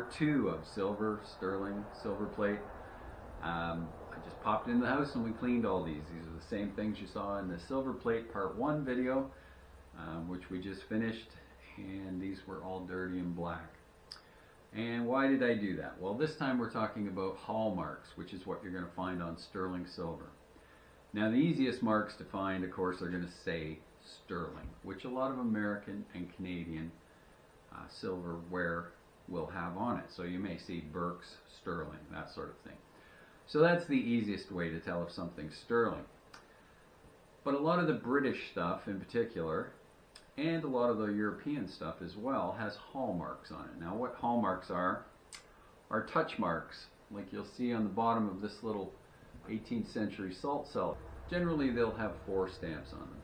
part 2 of silver, sterling, silver plate. I just popped into the house and we cleaned all these. These are the same things you saw in the silver plate part 1 video, which we just finished, and these were all dirty and black. And why did I do that? Well, this time we're talking about hallmarks, which is what you're going to find on sterling silver. Now, the easiest marks to find, of course, are going to say sterling, which a lot of American and Canadian silverware will have on it. So you may see Burke's sterling, that sort of thing. So that's the easiest way to tell if something's sterling. But a lot of the British stuff in particular, and a lot of the European stuff as well, has hallmarks on it. Now, what hallmarks are touch marks, like you'll see on the bottom of this little 18th century salt cellar. Generally, they'll have 4 stamps on them.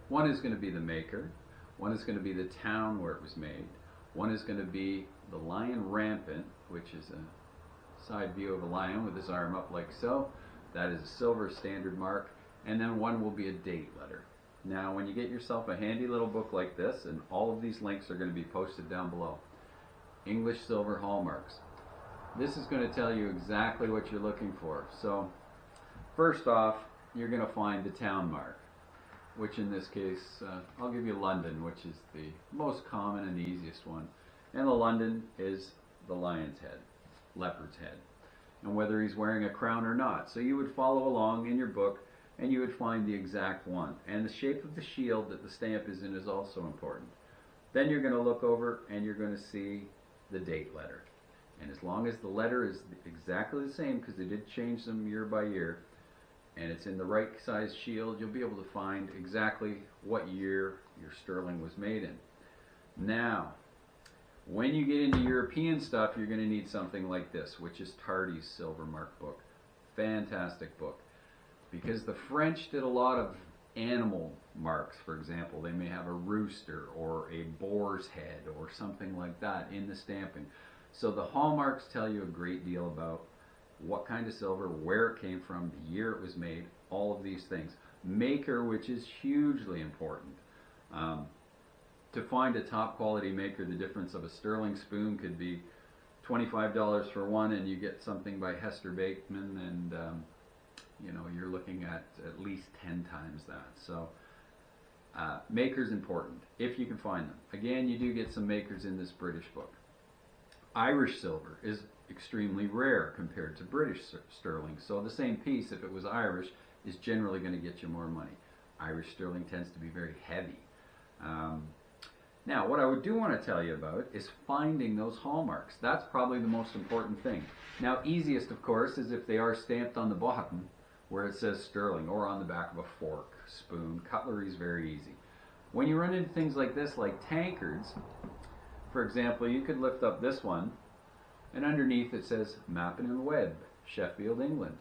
One is going to be the maker, one is going to be the town where it was made, one is going to be the lion rampant, which is a side view of a lion with his arm up like so. That is a silver standard mark. And then one will be a date letter. Now, when you get yourself a handy little book like this, and all of these links are going to be posted down below, English silver hallmarks. This is going to tell you exactly what you're looking for. So, first off, you're going to find the town mark, which in this case, I'll give you London, which is the most common and the easiest one. And the London is the lion's head, leopard's head, and whether he's wearing a crown or not. So you would follow along in your book and you would find the exact one. And the shape of the shield that the stamp is in is also important. Then you're going to look over and you're going to see the date letter. And as long as the letter is exactly the same, because they did change them year by year, and it's in the right size shield, you'll be able to find exactly what year your sterling was made in. Now, when you get into European stuff, you're going to need something like this, which is Tardy's silver mark book. Fantastic book. Because the French did a lot of animal marks, for example. They may have a rooster or a boar's head or something like that in the stamping. So the hallmarks tell you a great deal about what kind of silver, where it came from, the year it was made, all of these things. Maker, which is hugely important. To find a top quality maker, the difference of a sterling spoon could be $25 for one, and you get something by Hester Bateman, and you know, you're looking at least 10 times that. So maker's important, if you can find them. Again, you do get some makers in this British book. Irish silver is extremely rare compared to British sterling. So the same piece, if it was Irish, is generally going to get you more money. Irish sterling tends to be very heavy. Now, what I do want to tell you about is finding those hallmarks. That's probably the most important thing. Now, easiest, of course, is if they are stamped on the bottom where it says sterling, or on the back of a fork, spoon. Cutlery is very easy. When you run into things like this, like tankards, for example, you could lift up this one, and underneath it says Mappin and Webb, Sheffield, England.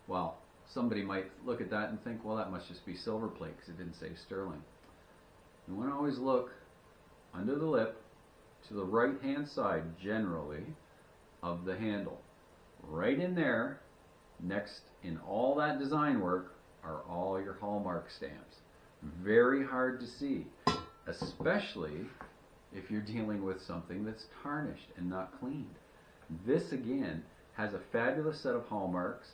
Well, somebody might look at that and think, well, that must just be silver plate because it didn't say sterling. You want to always look under the lip to the right hand side, generally, of the handle. Right in there, next in all that design work, are all your hallmark stamps. Very hard to see, especially if you're dealing with something that's tarnished and not cleaned. This, again, has a fabulous set of hallmarks,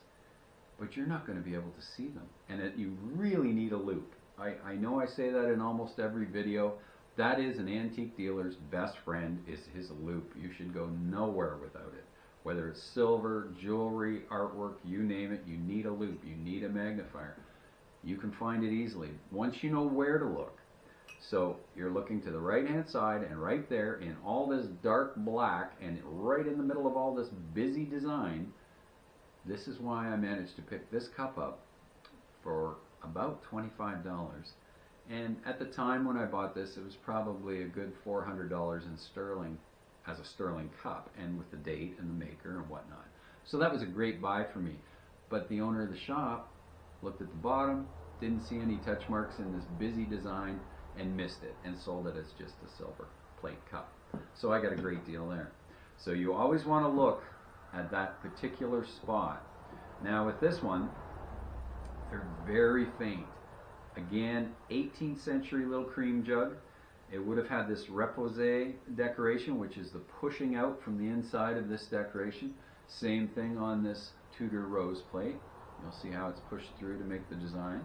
but you're not going to be able to see them. And you really need a loupe. I know I say that in almost every video. That is an antique dealer's best friend, is his loupe. You should go nowhere without it. Whether it's silver, jewelry, artwork, you name it, you need a loupe. You need a magnifier. You can find it easily once you know where to look. So you're looking to the right hand side, and right there in all this dark black and right in the middle of all this busy design, this is why I managed to pick this cup up for about $25. And at the time when I bought this, it was probably a good $400 in sterling as a sterling cup, and with the date and the maker and whatnot. So that was a great buy for me. But the owner of the shop looked at the bottom, didn't see any touch marks in this busy design, and missed it and sold it as just a silver plate cup. So I got a great deal there. So you always want to look at that particular spot. Now with this one, they're very faint. Again, 18th century little cream jug. It would have had this repose decoration, which is the pushing out from the inside of this decoration. Same thing on this Tudor rose plate. You'll see how it's pushed through to make the design.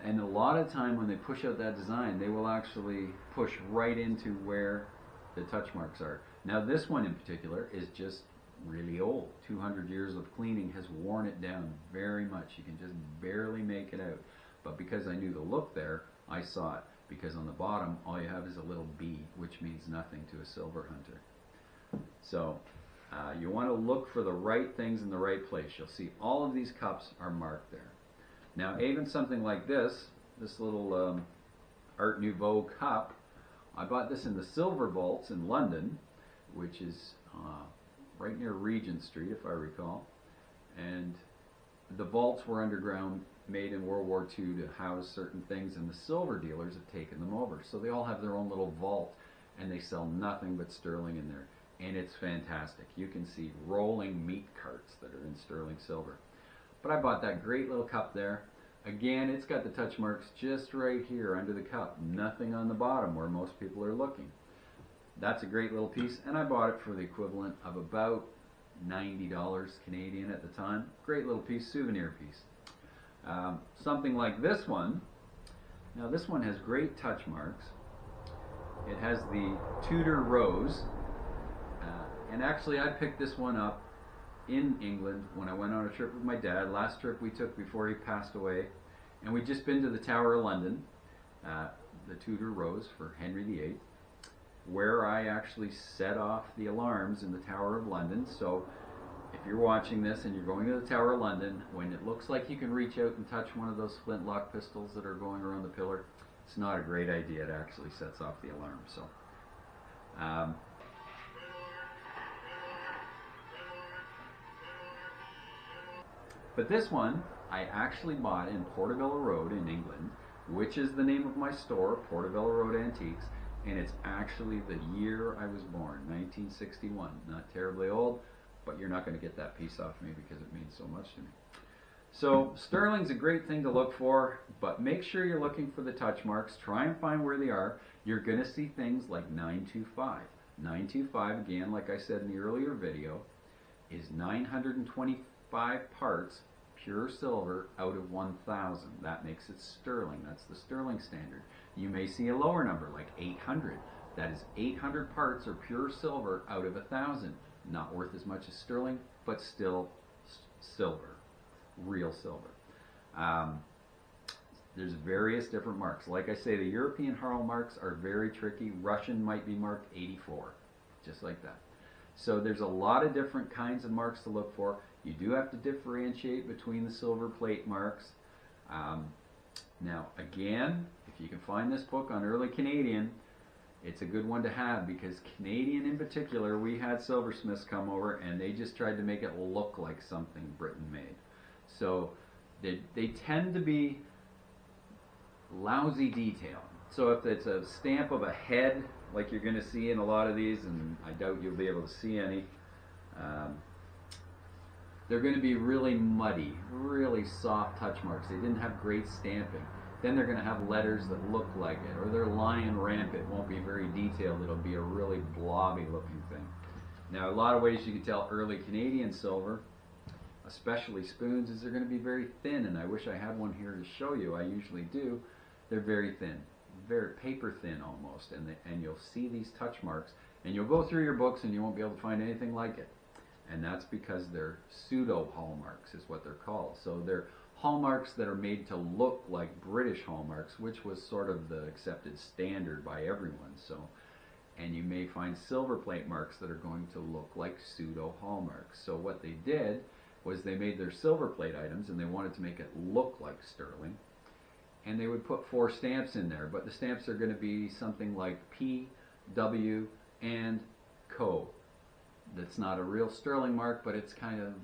And a lot of time when they push out that design, they will actually push right into where the touch marks are. Now this one in particular is just really old. 200 years of cleaning has worn it down very much. You can just barely make it out. But because I knew the look there, I saw it. Because on the bottom, all you have is a little B, which means nothing to a silver hunter. So you want to look for the right things in the right place. You'll see all of these cups are marked there. Now even something like this little Art Nouveau cup, I bought this in the Silver Vaults in London, which is right near Regent Street, if I recall. And the vaults were underground, made in World War II to house certain things, and the silver dealers have taken them over. So they all have their own little vault, and they sell nothing but sterling in there. And it's fantastic. You can see rolling meat carts that are in sterling silver. But I bought that great little cup there. Again, it's got the touch marks just right here under the cup. Nothing on the bottom where most people are looking. That's a great little piece, and I bought it for the equivalent of about $90 Canadian at the time. Great little piece, souvenir piece. Something like this one. Now this one has great touch marks. It has the Tudor rose, and actually I picked this one up in England when I went on a trip with my dad. Last trip we took before he passed away, and we'd just been to the Tower of London, the Tudor rose for Henry VIII, where I actually set off the alarms in the Tower of London. So if you're watching this and you're going to the Tower of London, when it looks like you can reach out and touch one of those flintlock pistols that are going around the pillar, it's not a great idea. It actually sets off the alarm. So but this one I actually bought in Portobello Road in England, which is the name of my store, Portobello Road Antiques, and it's actually the year I was born, 1961. Not terribly old, but you're not going to get that piece off me because it means so much to me. So sterling's a great thing to look for, but make sure you're looking for the touch marks. Try and find where they are. You're going to see things like 925. 925, again, like I said in the earlier video, is 925 parts pure silver out of 1,000. That makes it sterling. That's the sterling standard. You may see a lower number like 800. That is 800 parts are pure silver out of 1,000. Not worth as much as sterling, but still silver, real silver. There's various different marks. Like I say, the European hallmarks are very tricky. Russian might be marked 84, just like that. So there's a lot of different kinds of marks to look for. You do have to differentiate between the silver plate marks. Now again, if you can find this book on early Canadian, it's a good one to have, because Canadian in particular, we had silversmiths come over and they just tried to make it look like something Britain made. So they tend to be lousy detail. So if it's a stamp of a head, like you're going to see in a lot of these, and I doubt you'll be able to see any, they're going to be really muddy, really soft touch marks. They didn't have great stamping. Then they're going to have letters that look like it, or their lion rampant won't be very detailed. It'll be a really blobby looking thing. Now, a lot of ways you can tell early Canadian silver, especially spoons, is they're going to be very thin, and I wish I had one here to show you. I usually do. They're very thin, very paper thin almost, and you'll see these touch marks, and you'll go through your books and you won't be able to find anything like it. And that's because they're pseudo hallmarks is what they're called. So they're hallmarks that are made to look like British hallmarks, which was sort of the accepted standard by everyone. So, and you may find silver plate marks that are going to look like pseudo hallmarks. So what they did was they made their silver plate items and they wanted to make it look like sterling, and they would put 4 stamps in there, but the stamps are going to be something like P, W, and Co. That's not a real sterling mark, but it's kind of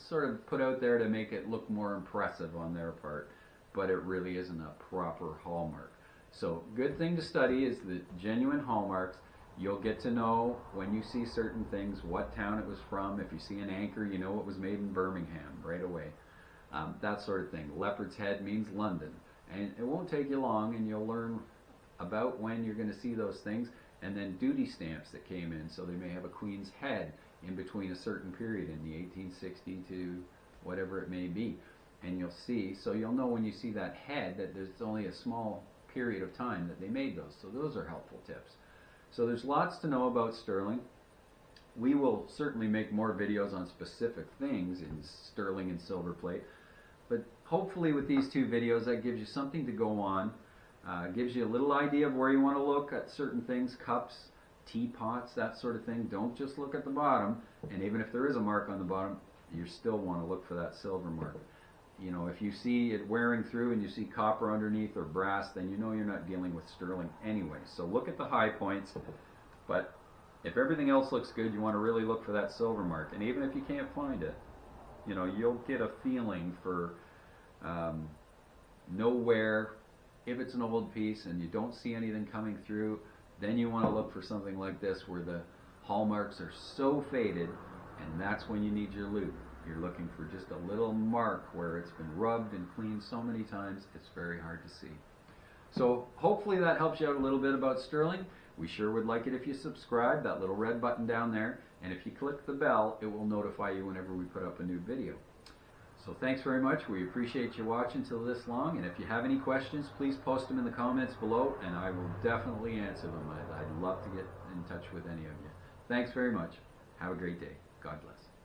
sort of put out there to make it look more impressive on their part, but it really isn't a proper hallmark. So good thing to study is the genuine hallmarks. You'll get to know when you see certain things what town it was from. If you see an anchor, you know it was made in Birmingham right away. That sort of thing. Leopard's head means London, and it won't take you long, and you'll learn about when you're going to see those things, and then duty stamps that came in. So they may have a queen's head in between a certain period in the 1860 to whatever it may be. And you'll see, so you'll know when you see that head that there's only a small period of time that they made those. So those are helpful tips. So there's lots to know about sterling. We will certainly make more videos on specific things in sterling and silver plate. But hopefully with these two videos, that gives you something to go on. Gives you a little idea of where you want to look at certain things, cups, teapots, that sort of thing. Don't just look at the bottom. And even if there is a mark on the bottom, you still want to look for that silver mark. You know, if you see it wearing through and you see copper underneath or brass, then you know you're not dealing with sterling anyway. So look at the high points, but if everything else looks good, you want to really look for that silver mark. And even if you can't find it, you know, you'll get a feeling for know where, if it's an old piece and you don't see anything coming through, then you want to look for something like this where the hallmarks are so faded, and that's when you need your loupe. You're looking for just a little mark where it's been rubbed and cleaned so many times it's very hard to see. So hopefully that helps you out a little bit about sterling. We sure would like it if you subscribe, that little red button down there, and if you click the bell, it will notify you whenever we put up a new video. So thanks very much. We appreciate you watching till this long, and if you have any questions, please post them in the comments below, and I will definitely answer them. I'd love to get in touch with any of you. Thanks very much. Have a great day. God bless.